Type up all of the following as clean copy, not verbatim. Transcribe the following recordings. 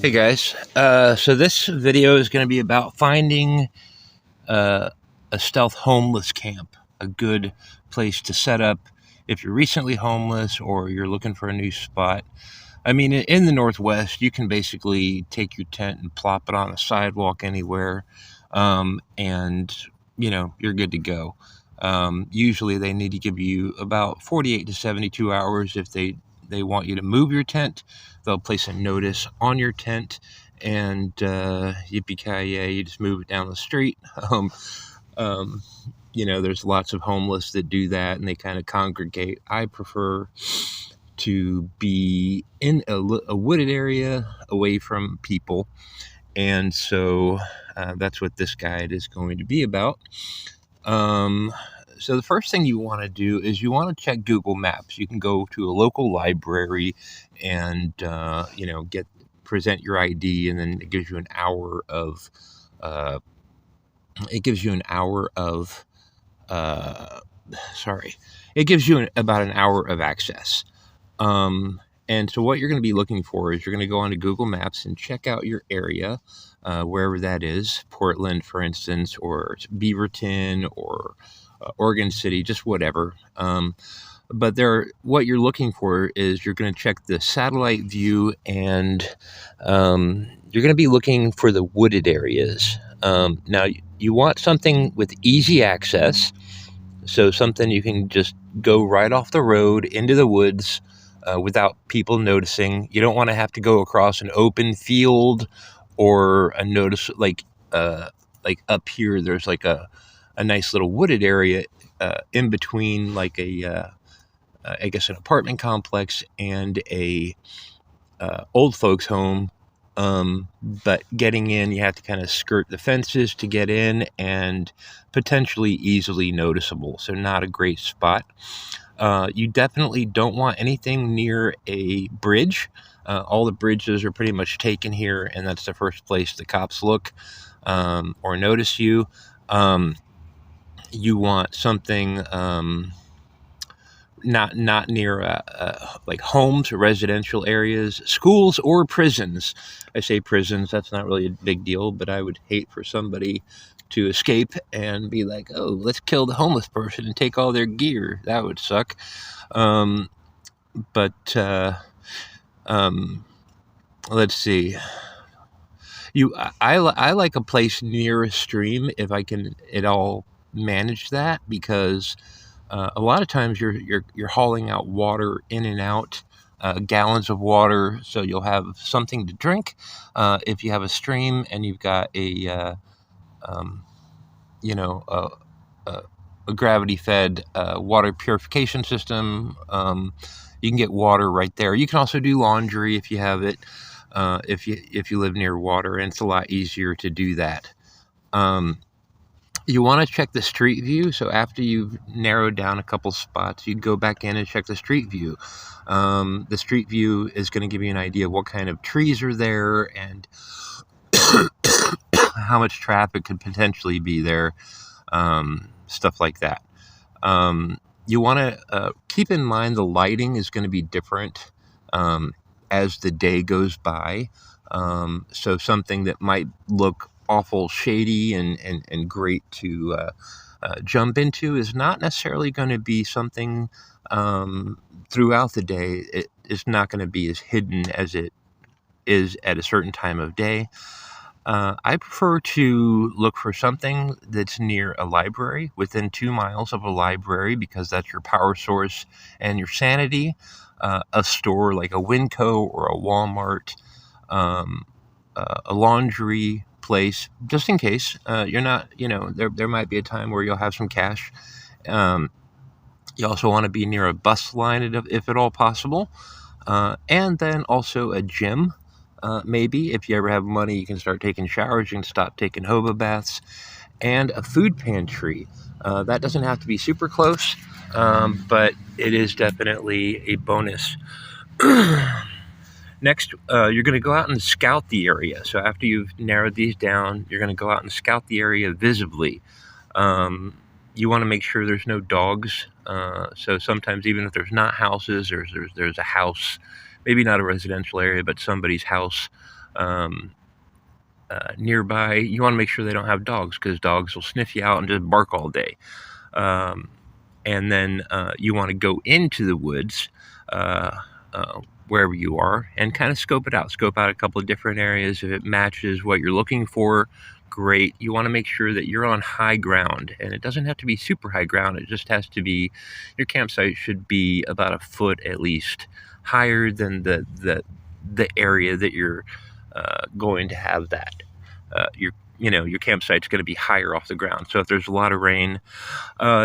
Hey guys, so this video is going to be about finding uh, a stealth homeless camp, a good place to set up if you're recently homeless or you're looking for a new spot. I mean, in the Northwest, you can basically take your tent and plop it on a sidewalk anywhere, and you're good to go. Usually, they need to give you about 48 to 72 hours if they want you to move your tent. They'll place a notice on your tent, and yippee-ki-yay, you just move it down the street. Um, there's lots of homeless that do that, and they kind of congregate. I prefer to be in a wooded area away from people, and so that's what this guide is going to be about. So the first thing you want to do is you want to check Google Maps. You can go to a local library and present your ID, and then it gives you an hour of about an hour of access. And so what you're going to be looking for is you're going to go onto Google Maps and check out your area, wherever that is, Portland, for instance, or Beaverton, or Oregon City, just whatever. But what you're looking for is you're going to check the satellite view, and you're going to be looking for the wooded areas. Now, you want something with easy access, so something you can just go right off the road into the woods without people noticing. You don't want to have to go across an open field or a notice like up here. There's like a nice little wooded area in between, like I guess an apartment complex and a old folks home. But getting in, you have to kind of skirt the fences to get in, and potentially easily noticeable. So not a great spot. You definitely don't want anything near a bridge. All the bridges are pretty much taken here, and that's the first place the cops look or notice you. You want something not near like homes or residential areas, schools, or prisons. I say prisons, that's not really a big deal, but I would hate for somebody to escape and be like, oh, let's kill the homeless person and take all their gear. That would suck. Let's see. I like a place near a stream if I can at all manage that, because a lot of times you're hauling out water in and out, gallons of water, so you'll have something to drink. If you have a stream and you've got a gravity-fed water purification system, you can get water right there. You can also do laundry if you have it, if you live near water, and it's a lot easier to do that. You want to check the street view. So after you've narrowed down a couple spots, you'd go back in and check the street view. The street view is going to give you an idea of what kind of trees are there and how much traffic could potentially be there, stuff like that. You want to keep in mind the lighting is going to be different as the day goes by. So something that might look awful shady and great to jump into is not necessarily going to be something throughout the day. It is not going to be as hidden as it is at a certain time of day. I prefer to look for something that's near a library, within 2 miles of a library, because that's your power source and your sanity. A store like a Winco or a Walmart, a laundry place, just in case you're not, there might be a time where you'll have some cash. You also want to be near a bus line if at all possible. And then also a gym. Maybe if you ever have money, you can start taking showers. You can stop taking Hobo baths. And a food pantry. That doesn't have to be super close, but it is definitely a bonus. Next, you're going to go out and scout the area. So after you've narrowed these down, you're going to go out and scout the area visibly. You want to make sure there's no dogs. So sometimes even if there's not houses, there's a house maybe not a residential area, but somebody's house um, nearby. You want to make sure they don't have dogs, because dogs will sniff you out and just bark all day. Um, and then you want to go into the woods uh, wherever you are and kind of scope it out. Scope out a couple of different areas. If it matches what you're looking for, great. You want to make sure that you're on high ground, and it doesn't have to be super high ground. It just has to be, your campsite should be about a foot at least higher than the area that you're going to have that. Your campsite's going to be higher off the ground. So if there's a lot of rain,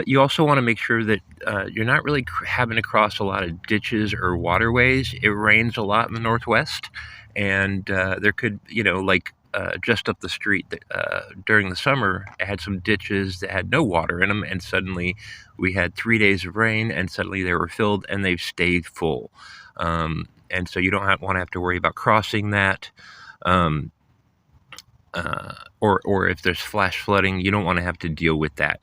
you also want to make sure that you're not really having to cross a lot of ditches or waterways. It rains a lot in the Northwest, and there could, just up the street during the summer, it had some ditches that had no water in them, and suddenly we had 3 days of rain, and suddenly they were filled, and they've stayed full. And so you don't want to have to worry about crossing that. Um, or if there's flash flooding, you don't want to have to deal with that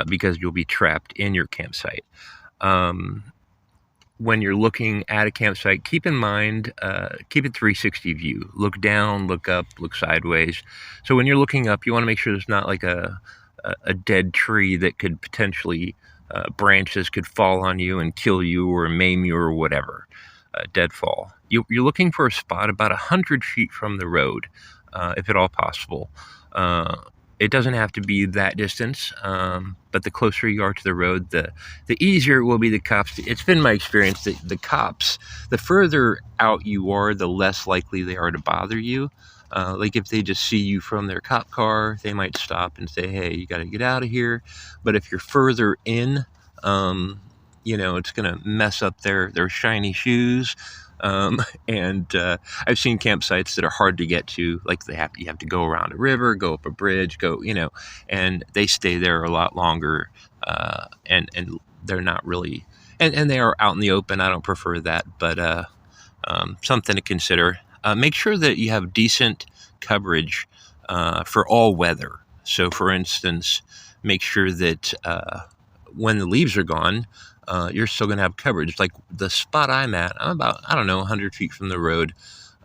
because you'll be trapped in your campsite. When you're looking at a campsite, keep in mind, keep a 360 view. Look down, look up, look sideways. So when you're looking up, you want to make sure there's not like a dead tree that could potentially, branches could fall on you and kill you or maim you or whatever. Deadfall. You're looking for a spot about 100 feet from the road, if at all possible. It doesn't have to be that distance, but the closer you are to the road, the easier it will be the cops. It's been my experience that the cops, the further out you are, the less likely they are to bother you. Like if they just see you from their cop car, they might stop and say, "Hey, you got to get out of here." But if you're further in, it's going to mess up their shiny shoes. And I've seen campsites that are hard to get to, like you have to go around a river, go up a bridge, and they stay there a lot longer, and they're not really, and they are out in the open. I don't prefer that, but something to consider. Make sure that you have decent coverage for all weather. So, for instance, make sure that when the leaves are gone, you're still going to have coverage. Like the spot I'm at, I'm about, 100 feet from the road,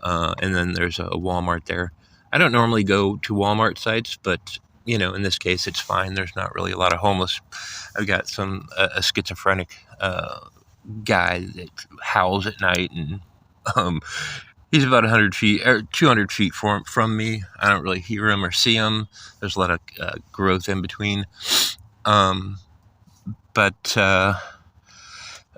and then there's a Walmart there. I don't normally go to Walmart sites, but, in this case, it's fine. There's not really a lot of homeless. I've got a schizophrenic guy that howls at night, and he's about 100 feet or 200 feet from me. I don't really hear him or see him. There's a lot of growth in between. But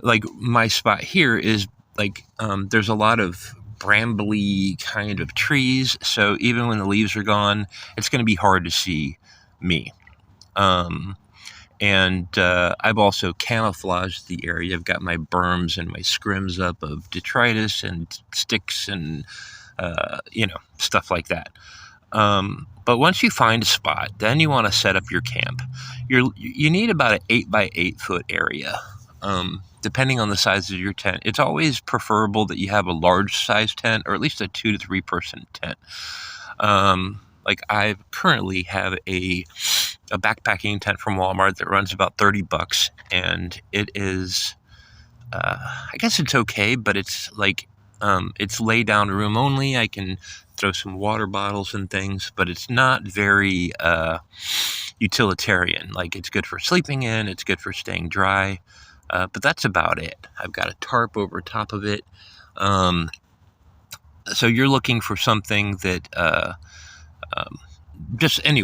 like my spot here is like, there's a lot of brambly kind of trees. So even when the leaves are gone, it's going to be hard to see me. And I've also camouflaged the area. I've got my berms and my scrims up of detritus and sticks and, stuff like that. But once you find a spot, then you want to set up your camp. You need about an 8 by 8 foot area, depending on the size of your tent. It's always preferable that you have a large size tent, or at least a 2 to 3 person tent. Like I currently have a backpacking tent from Walmart that runs about $30, and it is, I guess it's okay, but it's like, it's lay down room only. I can throw some water bottles and things, but it's not very utilitarian. Like it's good for sleeping in, it's good for staying dry, but that's about it. I've got a tarp over top of it. So you're looking for something that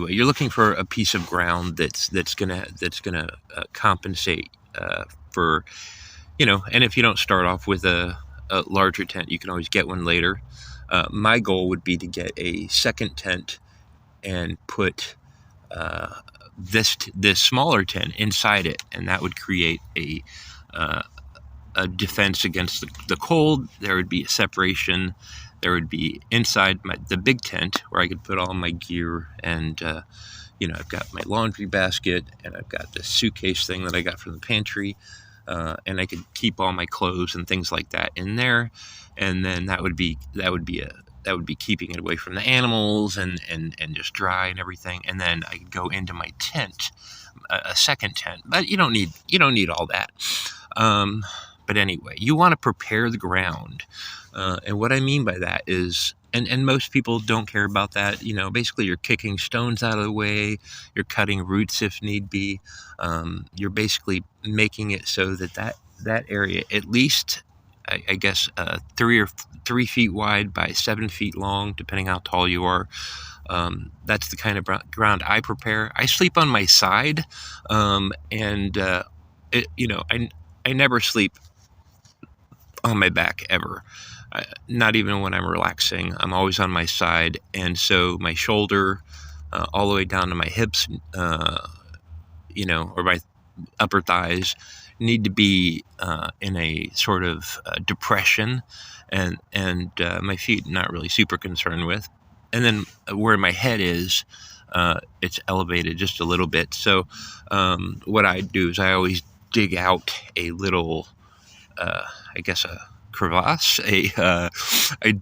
you're looking for a piece of ground that's gonna compensate for, and if you don't start off with a larger tent, you can always get one later. My goal would be to get a second tent and put this smaller tent inside it, and that would create a defense against the cold. There would be a separation. There would be inside the big tent where I could put all my gear, and I've got my laundry basket, and I've got this suitcase thing that I got from the pantry, and I could keep all my clothes and things like that in there, and then that would be keeping it away from the animals and just dry and everything. And then I could go into my tent, a second tent, but you don't need all that. But anyway, you want to prepare the ground. And what I mean by that is, and most people don't care about that. Basically you're kicking stones out of the way, you're cutting roots if need be. You're basically making it so that area, at least, I guess, 3 feet wide by 7 feet long, depending how tall you are. That's the kind of ground I prepare. I sleep on my side, and I never sleep on my back ever. Not even when I'm relaxing. I'm always on my side, and so my shoulder, all the way down to my hips, or my upper thighs, need to be in a sort of depression, and my feet not really super concerned with. And then where my head is, it's elevated just a little bit. So what I do is I always dig out a little, I guess, a crevasse. I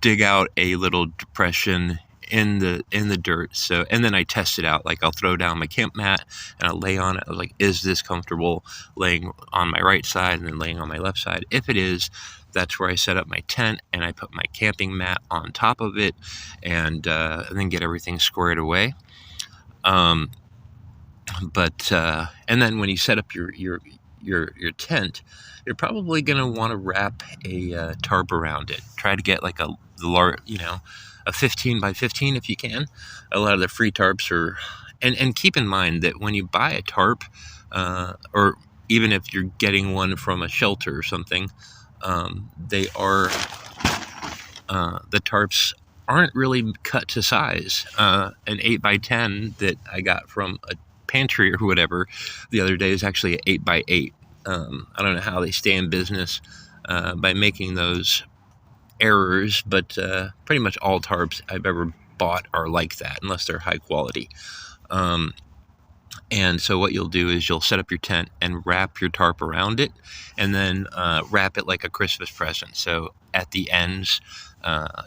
dig out a little depression in the dirt. So, and then I test it out. Like, I'll throw down my camp mat and I'll lay on it. I was like, is this comfortable laying on my right side and then laying on my left side? If it is, that's where I set up my tent, and I put my camping mat on top of it, and then get everything squared away. And then when you set up your tent, you're probably going to want to wrap a tarp around it. Try to get like a 15 by 15 if you can. A lot of the free tarps are, and keep in mind that when you buy a tarp, or even if you're getting one from a shelter or something, they are, the tarps aren't really cut to size. An 8 by 10 that I got from a pantry or whatever the other day is actually an 8 by 8. I don't know how they stay in business by making those errors, but pretty much all tarps I've ever bought are like that, unless they're high quality. And so what you'll do is you'll set up your tent and wrap your tarp around it, and then wrap it like a Christmas present. So at the ends,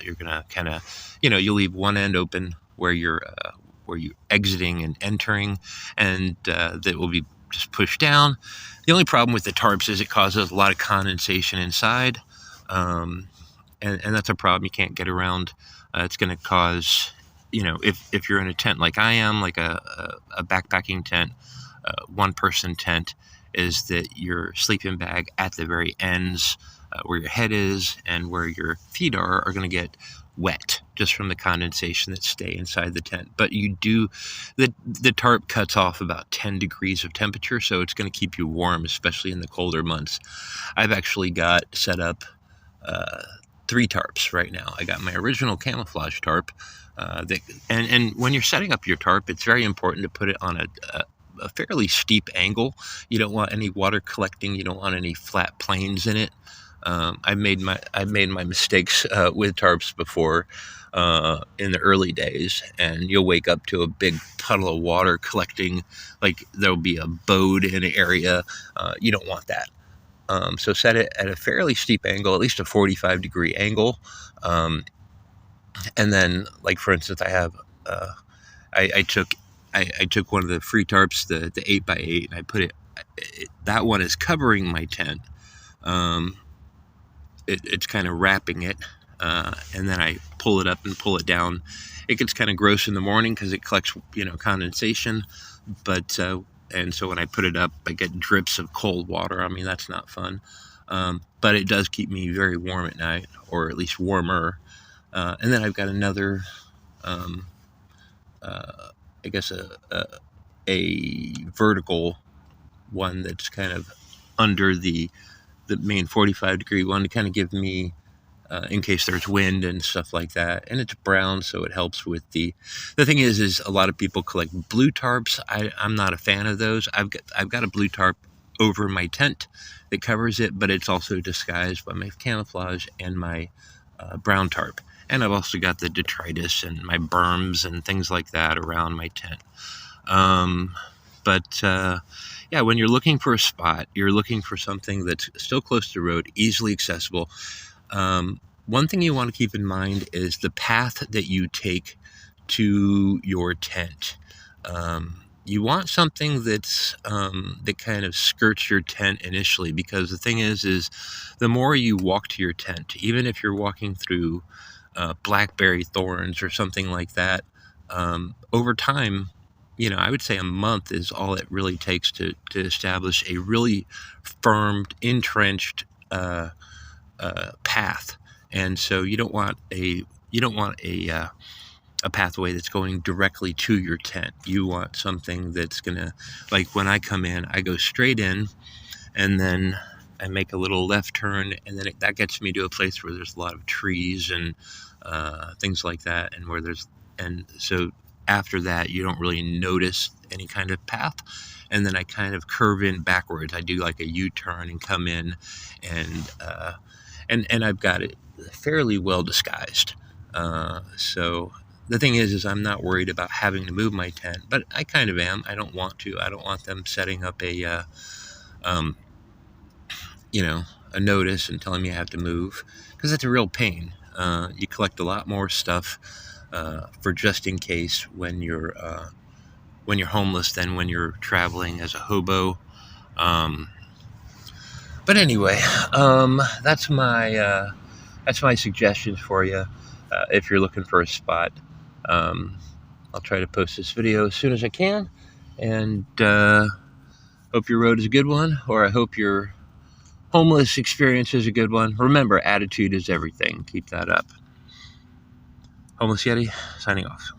you're gonna kind of, you'll leave one end open where you're exiting and entering, and that will be just pushed down. The only problem with the tarps is it causes a lot of condensation inside, and that's a problem you can't get around. It's going to cause, if you're in a tent like I am, like a backpacking tent, one-person tent, is that your sleeping bag at the very ends, where your head is and where your feet are going to get wet just from the condensation that stay inside the tent. But the tarp cuts off about 10 degrees of temperature, so it's going to keep you warm, especially in the colder months. I've actually got set up 3 tarps right now. I got my original camouflage tarp, and when you're setting up your tarp, it's very important to put it on a fairly steep angle. You don't want any water collecting. You don't want any flat plains in it. I've made my mistakes with tarps before in the early days, and you'll wake up to a big puddle of water collecting, like there'll be a bode in an area. You don't want that. So set it at a fairly steep angle, at least a 45-degree angle. And then, like, for instance, I have, I took one of the free tarps, the 8 by 8, and I put it, that one is covering my tent. It's kind of wrapping it, and then I pull it up and pull it down. It gets kind of gross in the morning because it collects, condensation, but, and so when I put it up, I get drips of cold water. I mean, that's not fun. But it does keep me very warm at night, or at least warmer. And then I've got another, I guess a vertical one that's kind of under the main 45-degree one to kind of give me, in case there's wind and stuff like that. And it's brown, so it helps with the thing is a lot of people collect blue tarps. I'm not a fan of those. I've got a blue tarp over my tent that covers it, but it's also disguised by my camouflage and my brown tarp. And I've also got the detritus and my berms and things like that around my tent. Yeah, when you're looking for a spot, you're looking for something that's still close to the road, easily accessible. One thing you want to keep in mind is the path that you take to your tent. you want something that's that kind of skirts your tent initially, because the thing is the more you walk to your tent, even if you're walking through blackberry thorns or something like that, over time, I would say a month is all it really takes to establish a really firm, entrenched path. And so you don't want a pathway that's going directly to your tent. You want something that's gonna, like when I come in, I go straight in, and then I make a little left turn, and then that gets me to a place where there's a lot of trees and things like that, and so after that you don't really notice any kind of path, and then I kind of curve in backwards. I do like a U-turn and come in, and I've got it fairly well disguised. So the thing is I'm not worried about having to move my tent, but I kind of am. I don't want to. I don't want them setting up a notice and telling me I have to move, because it's a real pain. You collect a lot more stuff for just in case when you're homeless than when you're traveling as a hobo. But anyway, that's my suggestions for you if you're looking for a spot. I'll try to post this video as soon as I can, and hope your road is a good one, or I hope your homeless experience is a good one. Remember, attitude is everything. Keep that up. Homeless Yeti, signing off.